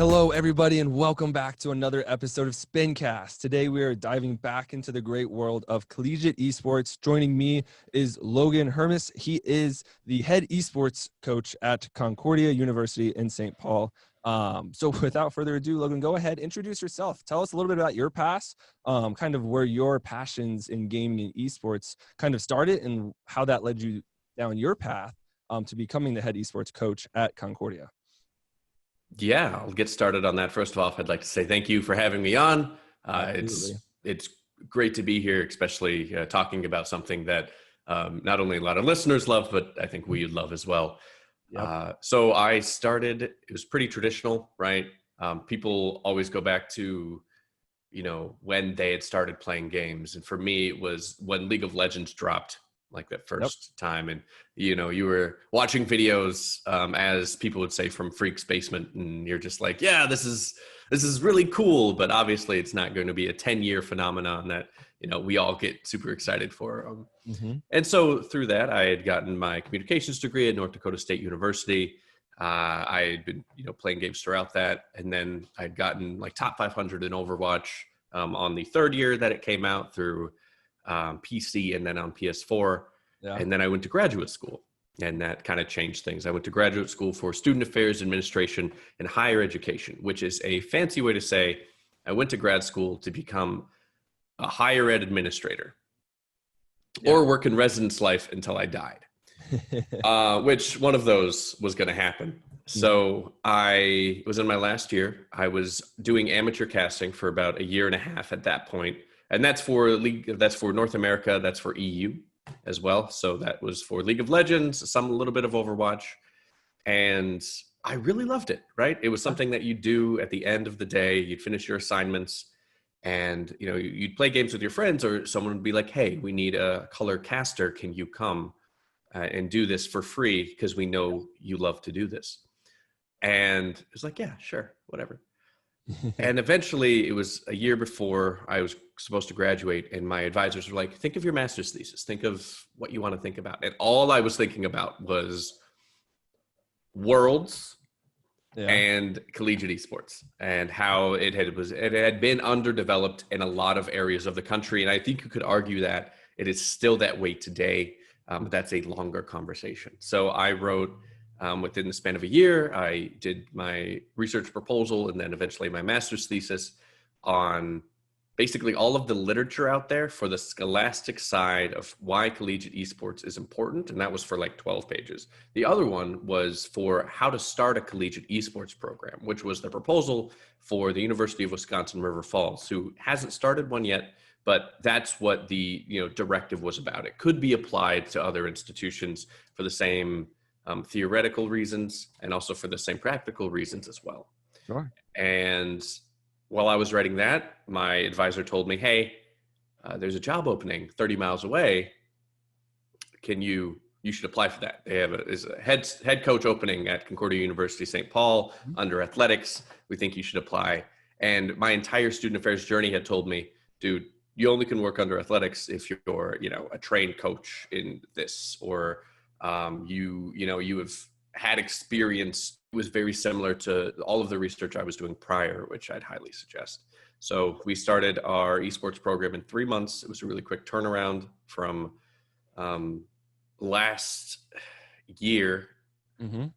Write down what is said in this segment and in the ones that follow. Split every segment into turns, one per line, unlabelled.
Hello, everybody, and welcome back to another episode of Spincast. Today, we are diving back into the great world of collegiate esports. Joining me is Logan HERMES. He is the head esports coach at Concordia University in St. Paul. So without further ado, Logan, go ahead, introduce yourself. Tell us a little bit about your past, kind of where your passions in gaming and esports kind of started and how that led you down your path to becoming the head esports coach at Concordia.
Yeah, I'll get started on that. First of all, I'd like to say thank you for having me on. It's great to be here, especially talking about something that not only a lot of listeners love, but I think we love as well.
Yep.
So I started, it was pretty traditional, right? People always go back to, when they had started playing games. And for me, it was when League of Legends dropped, like that first time. And, you were watching videos, as people would say, from Freak's Basement. And you're just like, yeah, this is really cool. But obviously it's not going to be a 10-year phenomenon that, we all get super excited for. And so through that, I had gotten my communications degree at North Dakota State University. I had been, playing games throughout that. And then I'd gotten like top 500 in Overwatch on the third year that it came out through PC and then on PS4.
Yeah.
And then I went to graduate school, and that kind of changed things. I went to graduate school for student affairs, administration, and higher education, which is a fancy way to say I went to grad school to become a higher ed administrator or work in residence life until I died, which one of those was going to happen. So I was in my last year. I was doing amateur casting for about a year and a half at that point. And that's for North America. That's for EU as well. So that was for League of Legends, a little bit of Overwatch. And I really loved it, right? It was something that you do at the end of the day. You'd finish your assignments and, you'd play games with your friends, or someone would be like, hey, we need a color caster. Can you come and do this for free? Because we know you love to do this. And it was like, yeah, sure, whatever. And eventually it was a year before I was supposed to graduate, and my advisors were like, think of your master's thesis, think of what you want to think about. And all I was thinking about was Worlds and collegiate esports, and how it had been underdeveloped in a lot of areas of the country. And I think you could argue that it is still that way today. But that's a longer conversation. So I wrote, within the span of a year, I did my research proposal and then eventually my master's thesis on basically all of the literature out there for the scholastic side of why collegiate esports is important. And that was for like 12 pages. The other one was for how to start a collegiate esports program, which was the proposal for the University of Wisconsin-River Falls, who hasn't started one yet, but that's what the directive was about. It could be applied to other institutions for the same theoretical reasons and also for the same practical reasons as well.
Sure.
And while I was writing that, my advisor told me, hey, there's a job opening 30 miles away. You should apply for that. They have a head coach opening at Concordia University, St. Paul, under athletics. We think you should apply. And my entire student affairs journey had told me, dude, you only can work under athletics if you're, a trained coach in this, or you have had experience. It was very similar to all of the research I was doing prior, which I'd highly suggest. So we started our esports program in 3 months. It was a really quick turnaround from last year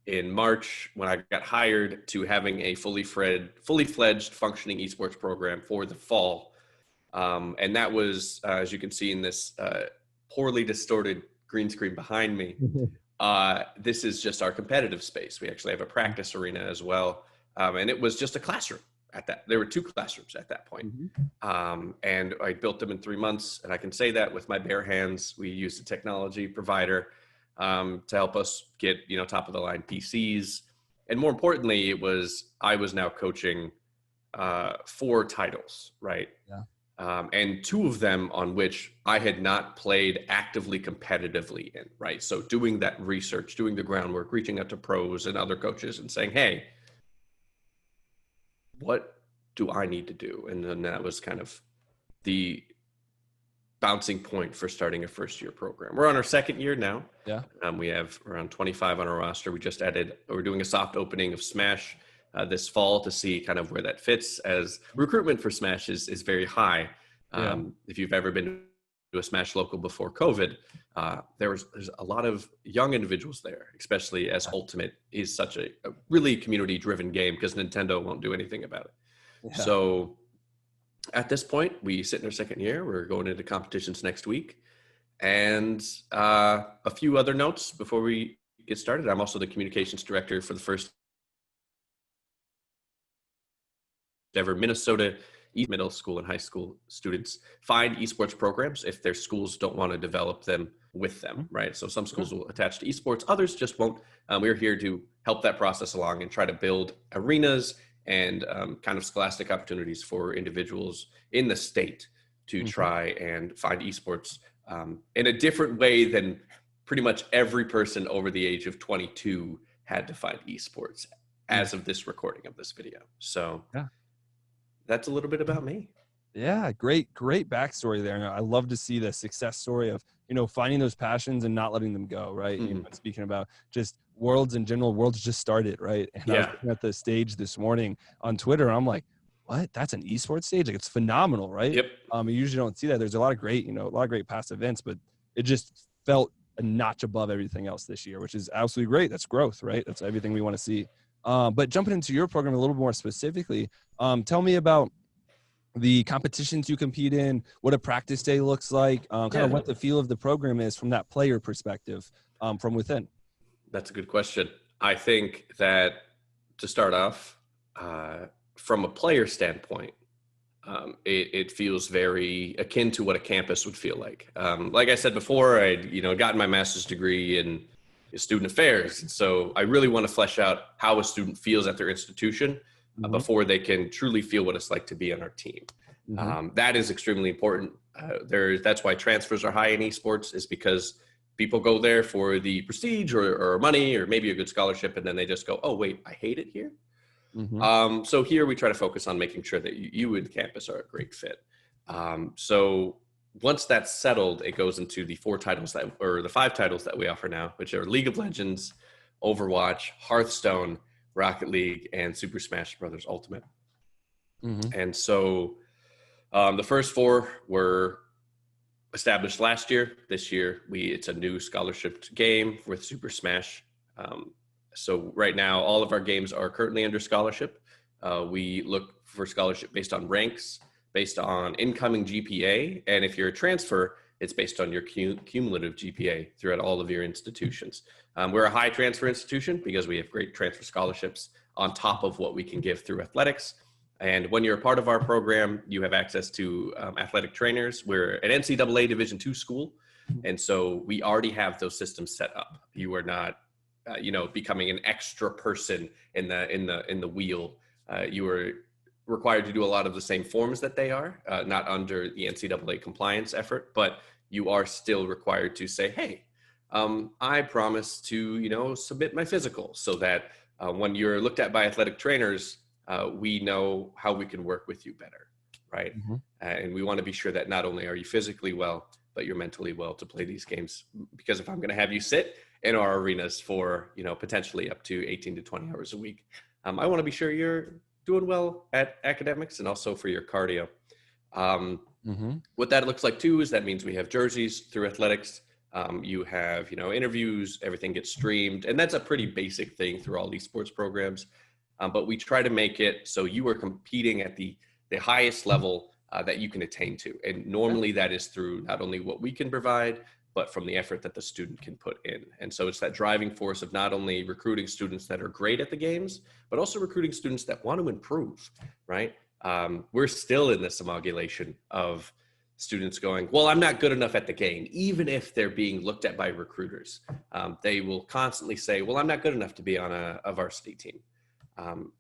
in March, when I got hired, to having a fully fledged functioning esports program for the fall. And that was, as you can see in this poorly distorted green screen behind me, this is just our competitive space. We actually have a practice arena as well. And it was just a classroom at that. There were 2 classrooms at that point. And I built them in 3 months. And I can say that with my bare hands. We used a technology provider to help us get, top of the line PCs. And more importantly, I was now coaching 4 titles, right?
Yeah.
And 2 of them on which I had not played actively competitively in, right? So doing that research, doing the groundwork, reaching out to pros and other coaches and saying, hey, what do I need to do? And then that was kind of the bouncing point for starting a first-year program. We're on our 2nd year now.
Yeah.
We have around 25 on our roster. We're doing a soft opening of Smash this fall to see kind of where that fits, as recruitment for Smash is very high. If you've ever been to a Smash local before COVID, there's a lot of young individuals there, especially as Ultimate is such a really community-driven game because Nintendo won't do anything about it.
Yeah.
So at this point, we sit in our second year. We're going into competitions next week. And a few other notes before we get started. I'm also the communications director for the first ever Minnesota middle school and high school students find esports programs if their schools don't want to develop them with them, right? So some schools will attach to esports, others just won't. We're here to help that process along and try to build arenas and kind of scholastic opportunities for individuals in the state to try and find esports in a different way than pretty much every person over the age of 22 had to find esports as of this recording of this video. So that's a little bit about me.
Yeah, great backstory there. And I love to see the success story of, finding those passions and not letting them go, right? Speaking about just Worlds in general, Worlds just started, right? And I was looking at the stage this morning on Twitter, and I'm like, what? That's an esports stage? Like, it's phenomenal, right?
Yep.
You usually don't see that. There's a lot of great, past events, but it just felt a notch above everything else this year, which is absolutely great. That's growth, right? That's everything we want to see. But jumping into your program a little more specifically, tell me about the competitions you compete in, what a practice day looks like, kind of what the feel of the program is from that player perspective, from within.
That's a good question. I think that to start off, from a player standpoint, it feels very akin to what a campus would feel like. Like I said before, I'd gotten my master's degree in student affairs, and so I really want to flesh out how a student feels at their institution before they can truly feel what it's like to be on our team. That is extremely important. That's why transfers are high in esports, is because people go there for the prestige or money or maybe a good scholarship, and then they just go, oh wait, I hate it here. So here we try to focus on making sure that you and campus are a great fit. So once that's settled, it goes into the the 5 titles that we offer now, which are League of Legends, Overwatch, Hearthstone, Rocket League, and Super Smash Bros. Ultimate. And so the first 4 were established last year. This year, it's a new scholarship game with Super Smash. So right now, all of our games are currently under scholarship. We look for scholarship based on ranks, based on incoming GPA, and if you're a transfer, it's based on your cumulative GPA throughout all of your institutions. We're a high transfer institution because we have great transfer scholarships on top of what we can give through athletics. And when you're a part of our program, you have access to athletic trainers. We're an NCAA Division II school, and so we already have those systems set up. You are not, becoming an extra person in the wheel. You are required to do a lot of the same forms that they are, not under the NCAA compliance effort, but you are still required to say, hey, I promise to, submit my physical, so that when you're looked at by athletic trainers, we know how we can work with you better, right? And we want to be sure that not only are you physically well, but you're mentally well to play these games. Because if I'm going to have you sit in our arenas for, potentially up to 18 to 20 hours a week, I want to be sure you're doing well at academics and also for your cardio. What that looks like too is that means we have jerseys through athletics. You have, interviews, everything gets streamed, and that's a pretty basic thing through all these sports programs. But we try to make it so you are competing at the highest level that you can attain to. And normally that is through not only what we can provide, but from the effort that the student can put in. And so it's that driving force of not only recruiting students that are great at the games, but also recruiting students that want to improve, right? We're still in this amalgamation of students going, well, I'm not good enough at the game. Even if they're being looked at by recruiters, they will constantly say, well, I'm not good enough to be on a varsity team.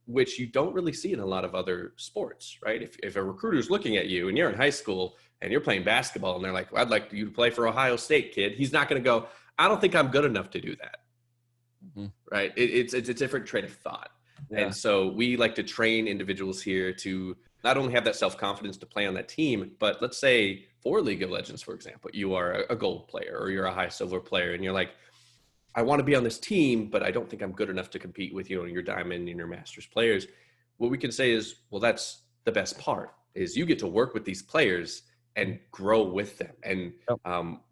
Which you don't really see in a lot of other sports, right? If a recruiter's looking at you and you're in high school and you're playing basketball and they're like, well, I'd like you to play for Ohio State, kid. He's not going to go, I don't think I'm good enough to do that, right? It's a different train of thought. And so we like to train individuals here to not only have that self-confidence to play on that team, but let's say for League of Legends, for example, you are a gold player or you're a high silver player and you're like, I want to be on this team, but I don't think I'm good enough to compete with, your diamond and your masters players. What we can say is, well, that's the best part, is you get to work with these players and grow with them. And
Yep.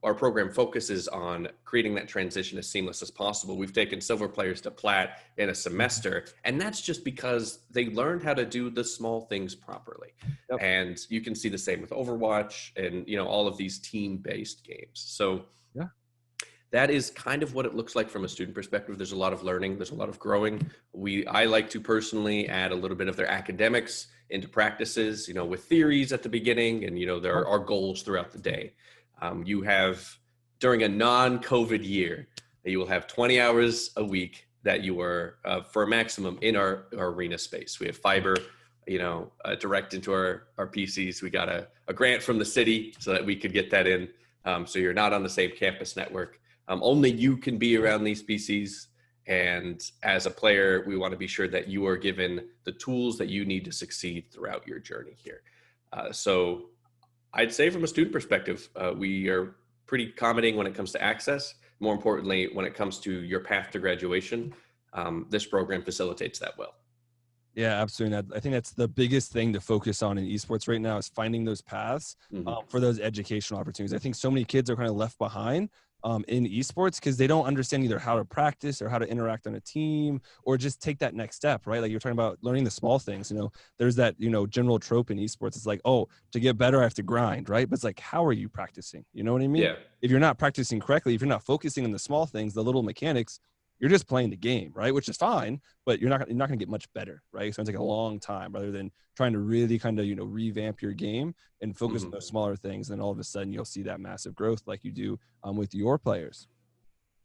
our program focuses on creating that transition as seamless as possible. We've taken silver players to plat in a semester, and that's just because they learned how to do the small things properly.
Yep.
And you can see the same with Overwatch and, all of these team-based games. So
Yeah.
that is kind of what it looks like from a student perspective. There's a lot of learning. There's a lot of growing. I like to personally add a little bit of their academics into practices, with theories at the beginning, and, there are goals throughout the day. You have, during a non-COVID year, you will have 20 hours a week that you are, for a maximum, in our arena space. We have fiber, direct into our PCs. We got a grant from the city so that we could get that in. So you're not on the same campus network. Only you can be around these PCs. And as a player, we want to be sure that you are given the tools that you need to succeed throughout your journey here. So I'd say from a student perspective, we are pretty accommodating when it comes to access. More importantly, when it comes to your path to graduation, this program facilitates that well.
Yeah, absolutely. And I think that's the biggest thing to focus on in esports right now, is finding those paths for those educational opportunities. I think so many kids are kind of left behind in esports because they don't understand either how to practice or how to interact on a team, or just take that next step, right? Like you're talking about learning the small things. There's that, general trope in esports. It's like, oh, to get better, I have to grind, right? But it's like, how are you practicing? You know what I mean?
Yeah.
If you're not practicing correctly, if you're not focusing on the small things, the little mechanics, you're just playing the game, right? Which is fine, but you're not going to get much better, right? So it's like a long time, rather than trying to really kind of, revamp your game and focus on those smaller things. Then all of a sudden you'll see that massive growth like you do with your players.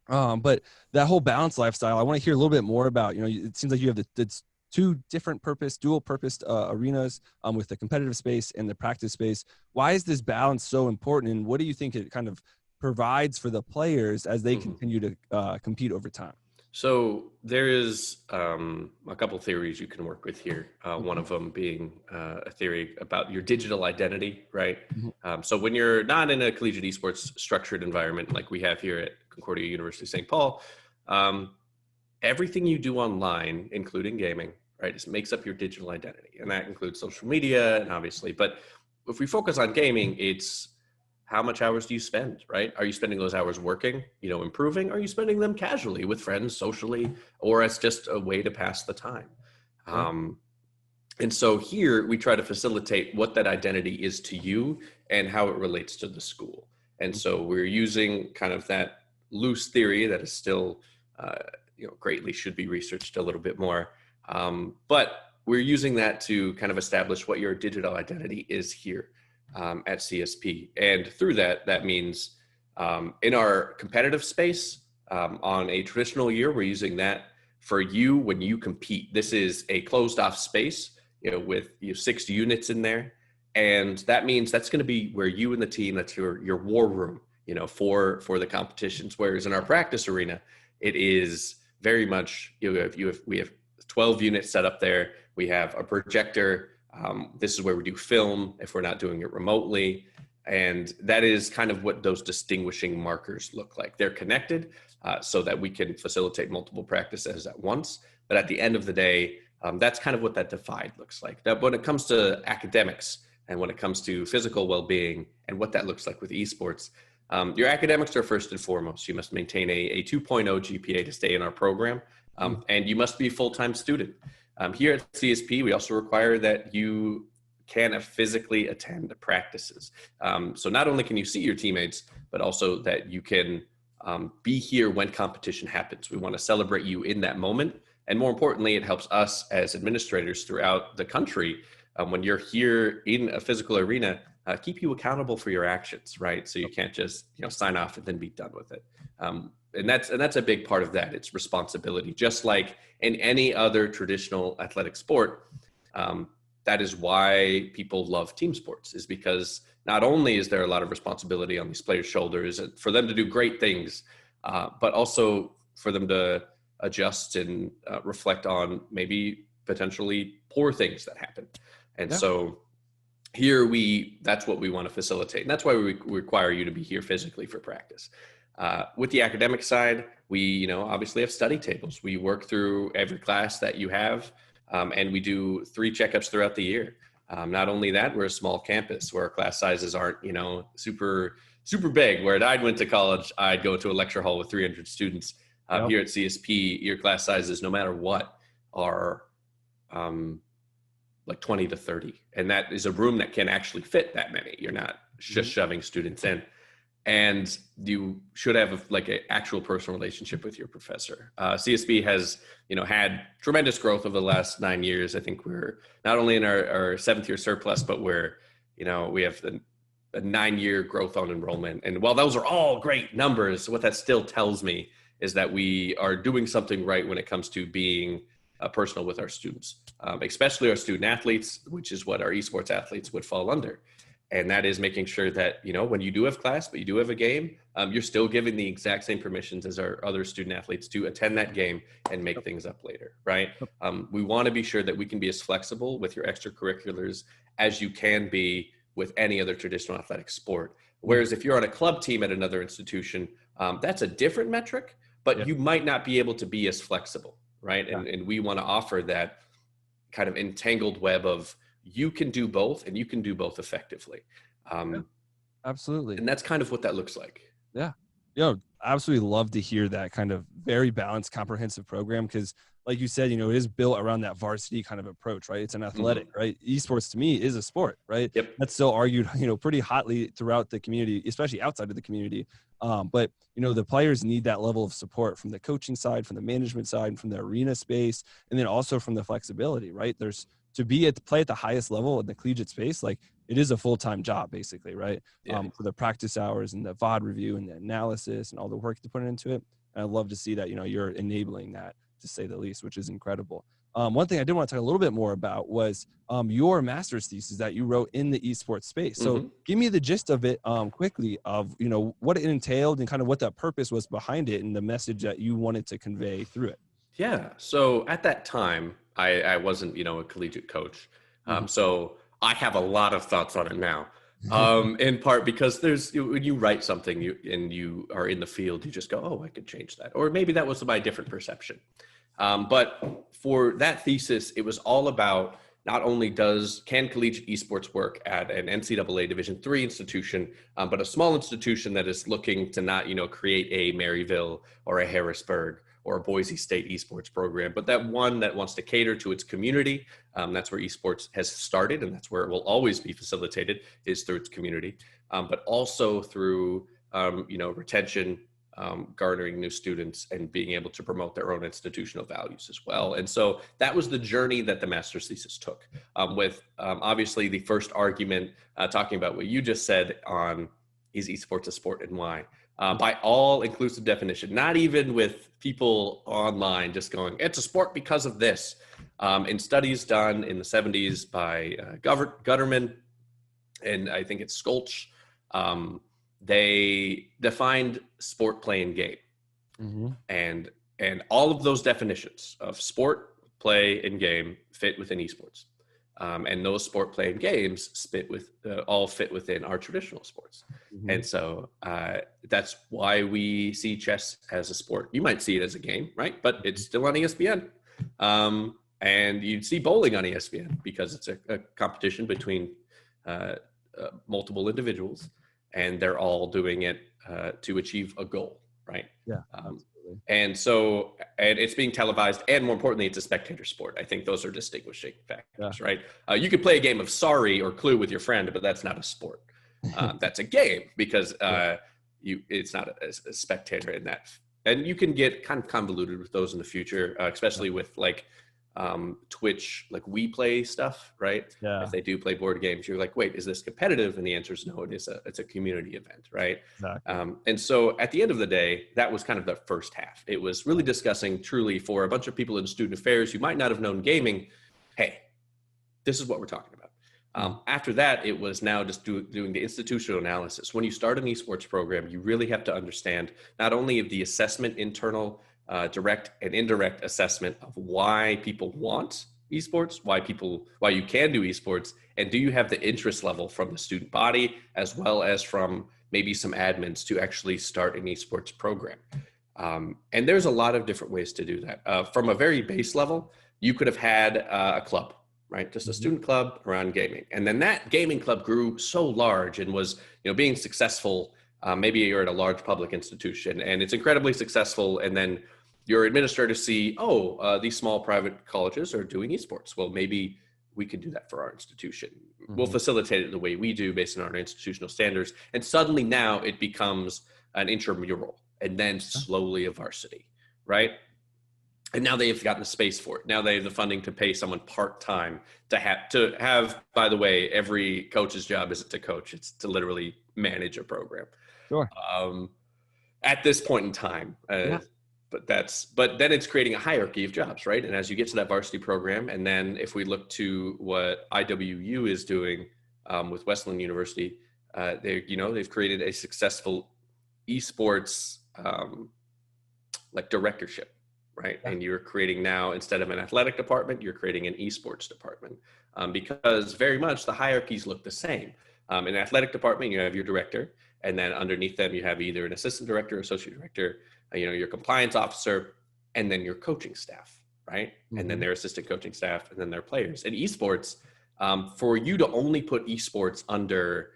But that whole balanced lifestyle, I want to hear a little bit more about, it seems like you have the two different dual purposed arenas with the competitive space and the practice space. Why is this balance so important? And what do you think it kind of provides for the players as they continue to compete over time?
So there is a couple theories you can work with here. One of them being a theory about your digital identity, right? So when you're not in a collegiate esports structured environment like we have here at Concordia University St. Paul, everything you do online, including gaming, right, just makes up your digital identity. And that includes social media, and obviously. But if we focus on gaming, it's how much hours do you spend, right? Are you spending those hours working, improving? Are you spending them casually with friends, socially, or as just a way to pass the time? And so here we try to facilitate what that identity is to you and how it relates to the school. And so we're using kind of that loose theory that is still, greatly should be researched a little bit more. But we're using that to kind of establish what your digital identity is here at CSP. And through that means in our competitive space, on a traditional year, we're using that for you when you compete. This is a closed off space, with 6 units in there. And that means that's going to be where you and the team, that's your war room, for the competitions. Whereas in our practice arena, it is very much, we have 12 units set up there. We have a projector. This is where we do film if we're not doing it remotely. And that is kind of what those distinguishing markers look like. They're connected so that we can facilitate multiple practices at once. But at the end of the day, that's kind of what that divide looks like. That when it comes to academics and when it comes to physical well-being and what that looks like with esports, your academics are first and foremost. You must maintain a 2.0 GPA to stay in our program, and you must be a full-time student. Here at CSP, we also require that you can physically attend practices. So not only can you see your teammates, but also that you can be here when competition happens. We want to celebrate you in that moment. And more importantly, it helps us as administrators throughout the country, when you're here in a physical arena, keep you accountable for your actions, right? So you can't just sign off and then be done with it. And that's a big part of that. It's responsibility, just like in any other traditional athletic sport. That is why people love team sports, is because not only is there a lot of responsibility on these players' shoulders for them to do great things, but also for them to adjust and reflect on maybe potentially poor things that happen. And so here that's what we want to facilitate. And that's why we require you to be here physically for practice. With the academic side, we, obviously have study tables. We work through every class that you have, and we do 3 checkups throughout the year. Not only that, we're a small campus where our class sizes aren't, super, super big. Where I went to college, I'd go to a lecture hall with 300 students.
Yep.
Here at CSP, your class sizes, no matter what, are like 20 to 30. And that is a room that can actually fit that many. You're not just shoving students in. And you should have like an actual personal relationship with your professor. CSB has, had tremendous growth over the last 9 years. I think we're not only in our 7th year surplus, but we're, we have a 9-year growth on enrollment. And while those are all great numbers, what that still tells me is that we are doing something right when it comes to being personal with our students, especially our student athletes, which is what our esports athletes would fall under. And that is making sure that, when you do have class, but you do have a game, you're still giving the exact same permissions as our other student athletes to attend that game and make things up later, right? We want to be sure that we can be as flexible with your extracurriculars as you can be with any other traditional athletic sport. Whereas if you're on a club team at another institution, that's a different metric, but you might not be able to be as flexible, right? And we want to offer that kind of entangled web of, you can do both and you can do both effectively.
Absolutely.
And that's kind of what that looks like.
Yeah. Absolutely love to hear that kind of very balanced, comprehensive program. Cause like you said, it is built around that varsity kind of approach, right? It's an athletic, right? Esports to me is a sport, right?
Yep.
That's still argued, pretty hotly throughout the community, especially outside of the community. But the players need that level of support from the coaching side, from the management side, from the arena space, and then also from the flexibility, right? There's to play at the highest level in the collegiate space, like it is a full-time job basically, right? For the practice hours and the VOD review and the analysis and all the work to put into it. And I'd love to see that, you're enabling that, to say the least, which is incredible. One thing I did want to talk a little bit more about was your master's thesis that you wrote in the esports space. So give me the gist of it quickly of, what it entailed and kind of what the purpose was behind it and the message that you wanted to convey through it.
Yeah. So at that time, I wasn't, a collegiate coach. So I have a lot of thoughts on it now. In part because when you write something and you are in the field, you just go, oh, I could change that. Or maybe that was my different perception. But for that thesis, it was all about not only can collegiate esports work at an NCAA Division III institution, but a small institution that is looking to not, create a Maryville or a Harrisburg or a Boise State esports program, but that one that wants to cater to its community. That's where esports has started, and that's where it will always be facilitated, is through its community, but also through, retention, garnering new students, and being able to promote their own institutional values as well. And so that was the journey that the master's thesis took, with obviously the first argument talking about what you just said on, is esports a sport and why? By all inclusive definition, not even with people online just going, it's a sport because of this. In studies done in the 70s by Gutterman, and I think it's Skolch, they defined sport, play, and game. And all of those definitions of sport, play, and game fit within esports. And those sport, play, and games all fit within our traditional sports. And so that's why we see chess as a sport. You might see it as a game, right? But it's still on ESPN. And you'd see bowling on ESPN because it's a competition between multiple individuals, and they're all doing it to achieve a goal, right?
Yeah.
And so, and it's being televised, and more importantly, it's a spectator sport. I think those are distinguishing factors, right? You could play a game of Sorry or Clue with your friend, but that's not a sport. That's a game because it's not a spectator in that. And you can get kind of convoluted with those in the future, especially with like Twitch, like we play stuff, right?
Yeah.
If they do play board games, you're like, wait, is this competitive? And the answer is no, it's a community event, right?
Exactly.
And so at the end of the day, that was kind of the first half. It was really discussing truly for a bunch of people in student affairs who might not have known gaming, hey, this is what we're talking about. After that, it was now just doing the institutional analysis. When you start an esports program, you really have to understand not only the assessment, internal, direct and indirect assessment of why people want esports, why you can do esports, and do you have the interest level from the student body as well as from maybe some admins to actually start an esports program. And there's a lot of different ways to do that. From a very base level, you could have had a club, right? Just a student club around gaming. And then that gaming club grew so large and was, being successful. Maybe you're at a large public institution and it's incredibly successful. And then your administrators see, these small private colleges are doing esports. Well, maybe we could do that for our institution. We'll facilitate it the way we do based on our institutional standards. And suddenly now it becomes an intramural and then slowly a varsity, right? And now they've gotten the space for it. Now they have the funding to pay someone part-time to have, by the way, every coach's job isn't to coach. It's to literally manage a program.
Sure.
At this point in time. But then it's creating a hierarchy of jobs, right? And as you get to that varsity program, and then if we look to what IWU is doing with Wesleyan University, they've created a successful esports like directorship, right? And you're creating now, instead of an athletic department, you're creating an esports department because very much the hierarchies look the same. In an athletic department, you have your director, and then underneath them, you have either an assistant director or associate director, your compliance officer, and then your coaching staff, right? And then their assistant coaching staff, and then their players. And esports, for you to only put esports under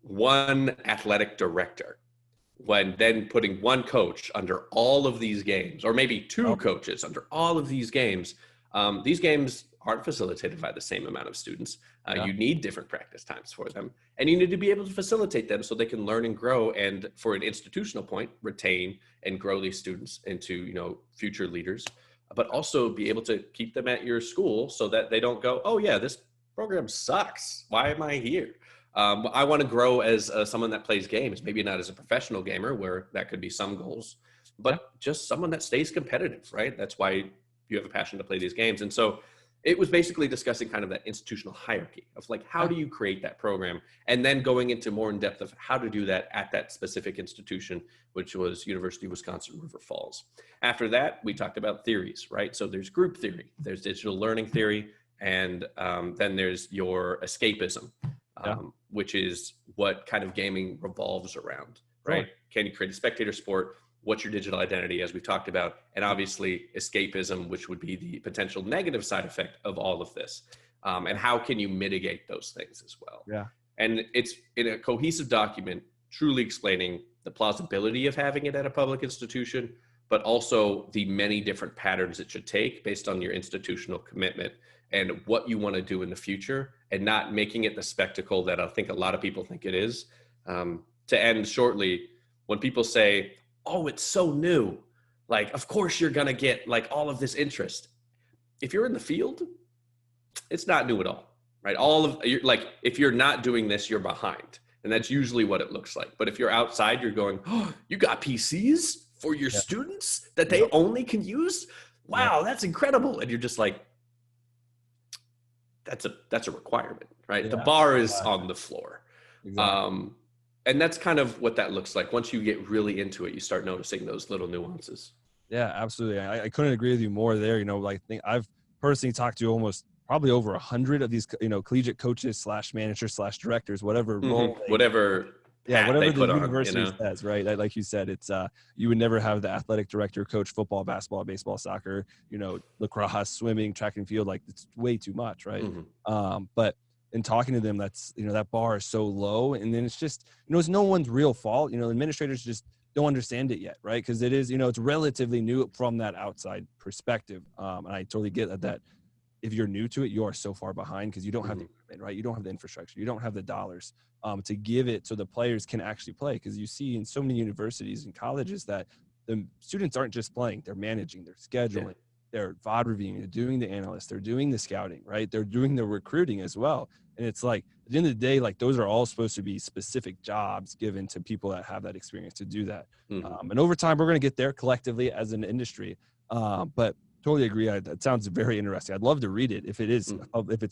one athletic director, when then putting one coach under all of these games, or maybe two coaches under all of these games aren't facilitated by the same amount of students. You need different practice times for them, and you need to be able to facilitate them so they can learn and grow, and for an institutional point, retain and grow these students into, future leaders, but also be able to keep them at your school so that they don't go, oh yeah, this program sucks. Why am I here? I want to grow as someone that plays games, maybe not as a professional gamer where that could be some goals, but just someone that stays competitive, right? That's why you have a passion to play these games. And so it was basically discussing kind of that institutional hierarchy of like, how do you create that program? And then going into more in depth of how to do that at that specific institution, which was University of Wisconsin, River Falls. After that, we talked about theories, right? So there's group theory, there's digital learning theory, and then there's your escapism, which is what kind of gaming revolves around, right? Can you create a spectator sport? What's your digital identity, as we talked about, and obviously escapism, which would be the potential negative side effect of all of this. And how can you mitigate those things as well? Yeah. And it's in a cohesive document, truly explaining the plausibility of having it at a public institution, but also the many different patterns it should take based on your institutional commitment and what you want to do in the future, and not making it the spectacle that I think a lot of people think it is. To end shortly, when people say, oh, it's so new, like, of course you're going to get like all of this interest. If you're in the field, it's not new at all, right? If you're not doing this, you're behind. And that's usually what it looks like. But if you're outside, you're going, oh, you got PCs for your students that they only can use? Wow, that's incredible. And you're just like, that's a requirement, right? The bar is on the floor. Exactly. And that's kind of what that looks like. Once you get really into it, you start noticing those little nuances.
Yeah, absolutely. I couldn't agree with you more there. I've personally talked to probably over 100 of these, collegiate coaches / managers / directors, whatever role.
Whatever the
university says, right? Like you said, it's you would never have the athletic director coach football, basketball, baseball, soccer, lacrosse, swimming, track and field. Like, it's way too much, right? But in talking to them, that's, that bar is so low. And then it's just, it's no one's real fault. Administrators just don't understand it yet, right? Because it is, it's relatively new from that outside perspective. And I totally get that if you're new to it, you are so far behind because you don't have the equipment, right? You don't have the infrastructure. You don't have the dollars to give it so the players can actually play. Because you see in so many universities and colleges that the students aren't just playing, they're managing, they're scheduling, they're VOD reviewing, they're doing the analysts, they're doing the scouting, right? They're doing the recruiting as well. And it's like, at the end of the day, like, those are all supposed to be specific jobs given to people that have that experience to do that. And over time, we're going to get there collectively as an industry. But totally agree. That sounds very interesting. I'd love to read it if it's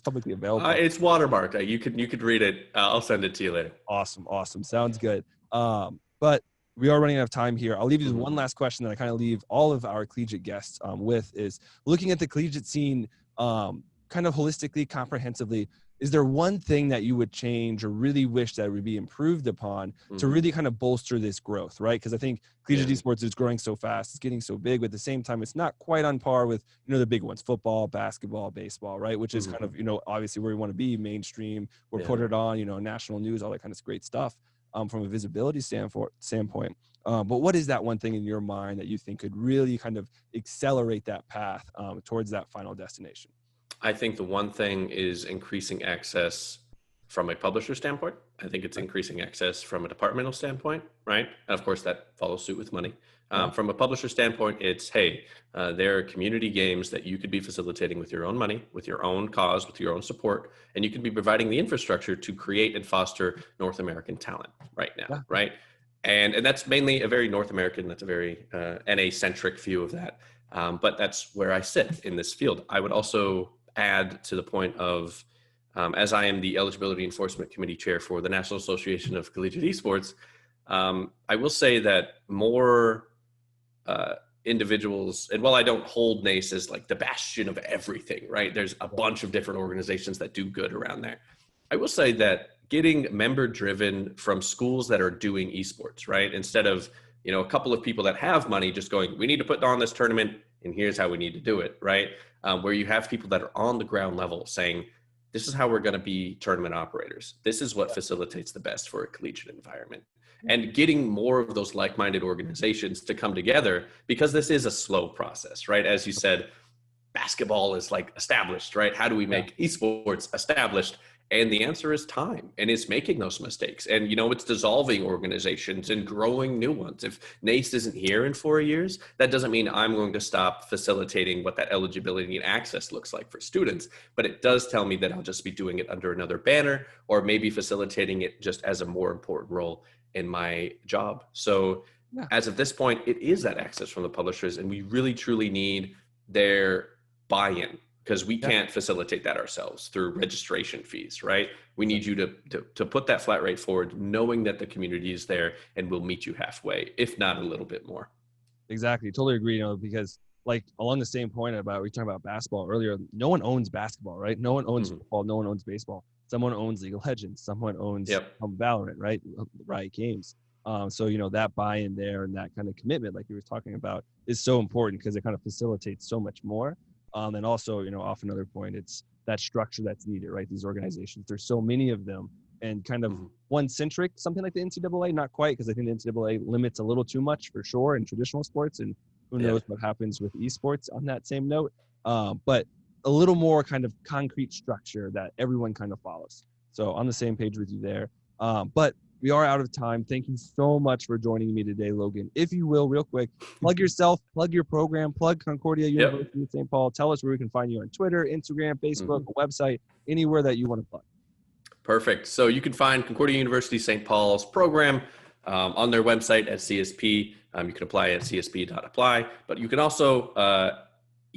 publicly available.
It's watermarked. You could read it. I'll send it to you later.
Awesome. Sounds good. But we are running out of time here. I'll leave you with one last question that I kind of leave all of our collegiate guests with, is looking at the collegiate scene kind of holistically, comprehensively. is there one thing that you would change or really wish that would be improved upon to really kind of bolster this growth, right? Because I think collegiate esports is growing so fast, it's getting so big, but at the same time, it's not quite on par with, the big ones, football, basketball, baseball, right? Which is kind of, obviously where we want to be, mainstream, we're put it on, national news, all that kind of great stuff from a visibility standpoint. But what is that one thing in your mind that you think could really kind of accelerate that path towards that final destination?
I think the one thing is increasing access from a publisher standpoint. I think it's increasing access from a departmental standpoint, right? And of course, that follows suit with money. From a publisher standpoint, it's, hey, there are community games that you could be facilitating with your own money, with your own cause, with your own support, and you could be providing the infrastructure to create and foster North American talent right now, right? And that's mainly a very North American, that's a very NA-centric view of that. But that's where I sit in this field. I would also add to the point of, as I am the Eligibility Enforcement Committee Chair for the National Association of Collegiate Esports, I will say that more individuals, and while I don't hold NACE as like the bastion of everything, right? There's a bunch of different organizations that do good around there. I will say that getting member driven from schools that are doing esports, right? Instead of, a couple of people that have money just going, we need to put on this tournament and here's how we need to do it, right? Where you have people that are on the ground level saying, this is how we're going to be tournament operators. This is what facilitates the best for a collegiate environment. And getting more of those like-minded organizations to come together, because this is a slow process, right? As you said, basketball is like established, right? How do we make esports established? And the answer is time, and it's making those mistakes. And, it's dissolving organizations and growing new ones. If NACE isn't here in 4 years, that doesn't mean I'm going to stop facilitating what that eligibility and access looks like for students. But it does tell me that I'll just be doing it under another banner, or maybe facilitating it just as a more important role in my job. So as of this point, it is that access from the publishers, and we really, truly need their buy-in, because we can't facilitate that ourselves through registration fees, right? We need you to put that flat rate forward, knowing that the community is there and will meet you halfway, if not a little bit more.
Exactly. Totally agree, because like along the same point about, we talked about basketball earlier, no one owns basketball, right? No one owns football, no one owns baseball. Someone owns League of Legends, someone owns Valorant, right? Riot Games. So, that buy-in there and that kind of commitment, like you were talking about, is so important because it kind of facilitates so much more. And also, off another point, it's that structure that's needed, right? These organizations, there's so many of them, and kind of one-centric, something like the NCAA, not quite, because I think the NCAA limits a little too much for sure in traditional sports, and who knows what happens with esports on that same note. But a little more kind of concrete structure that everyone kind of follows. So on the same page with you there. But we are out of time. Thank you so much for joining me today, Logan. If you will, real quick, plug yourself, plug your program, plug Concordia University of St. Paul. Tell us where we can find you on Twitter, Instagram, Facebook, website, anywhere that you want to plug.
Perfect. So you can find Concordia University St. Paul's program on their website at CSP. You can apply at csp.apply, but you can also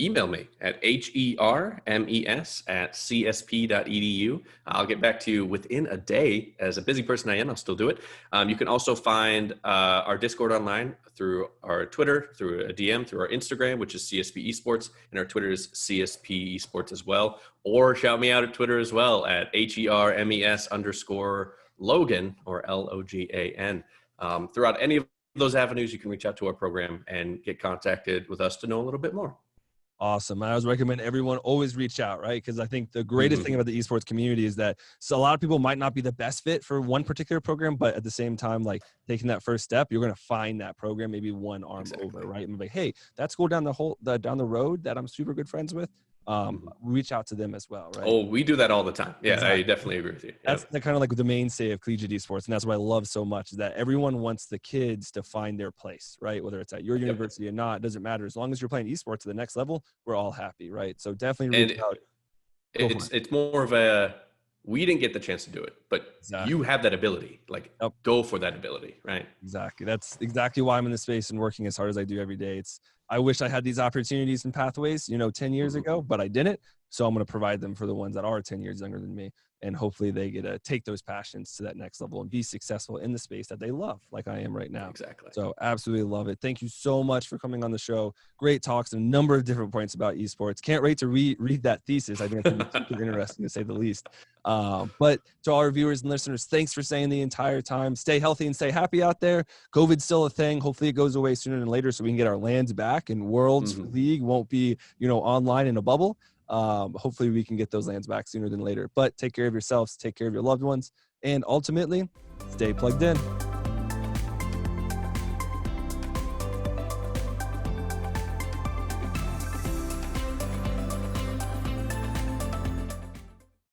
email me at HERMES@csp.edu. I'll get back to you within a day. As a busy person I am, I'll still do it. You can also find our Discord online through our Twitter, through a DM, through our Instagram, which is CSP Esports, and our Twitter is CSP Esports as well. Or shout me out at Twitter as well at HERMES_Logan or LOGAN. Throughout any of those avenues, you can reach out to our program and get contacted with us to know a little bit more.
Awesome. I always recommend everyone always reach out, right? Because I think the greatest thing about the esports community is that a lot of people might not be the best fit for one particular program, but at the same time, like taking that first step, you're going to find that program maybe one arm over, right? And be like, hey, that school down the road that I'm super good friends with, reach out to them as well, right?
Oh, we do that all the time. Yeah, exactly. I definitely agree with you.
That's the kind of like the mainstay of collegiate esports, and that's what I love so much, is that everyone wants the kids to find their place, right? Whether it's at your university or not, it doesn't matter. As long as you're playing esports to the next level, we're all happy, right? So definitely reach out.
It's more of a, we didn't get the chance to do it, but you have that ability. Like, go for that ability, right?
Exactly. That's exactly why I'm in this space and working as hard as I do every day. I wish I had these opportunities and pathways, 10 years ago, but I didn't. So I'm going to provide them for the ones that are 10 years younger than me. and hopefully they get to take those passions to that next level and be successful in the space that they love, like I am right now.
Exactly.
So absolutely love it. Thank you so much for coming on the show. Great talks and a number of different points about esports. Can't wait to read that thesis. I think it's going to be super interesting to say the least. But to all our viewers and listeners, thanks for staying the entire time. Stay healthy and stay happy out there. COVID's still a thing. Hopefully it goes away sooner than later so we can get our lands back and Worlds League won't be, online in a bubble. Hopefully we can get those lands back sooner than later. But take care of yourselves, take care of your loved ones, and ultimately, stay plugged in.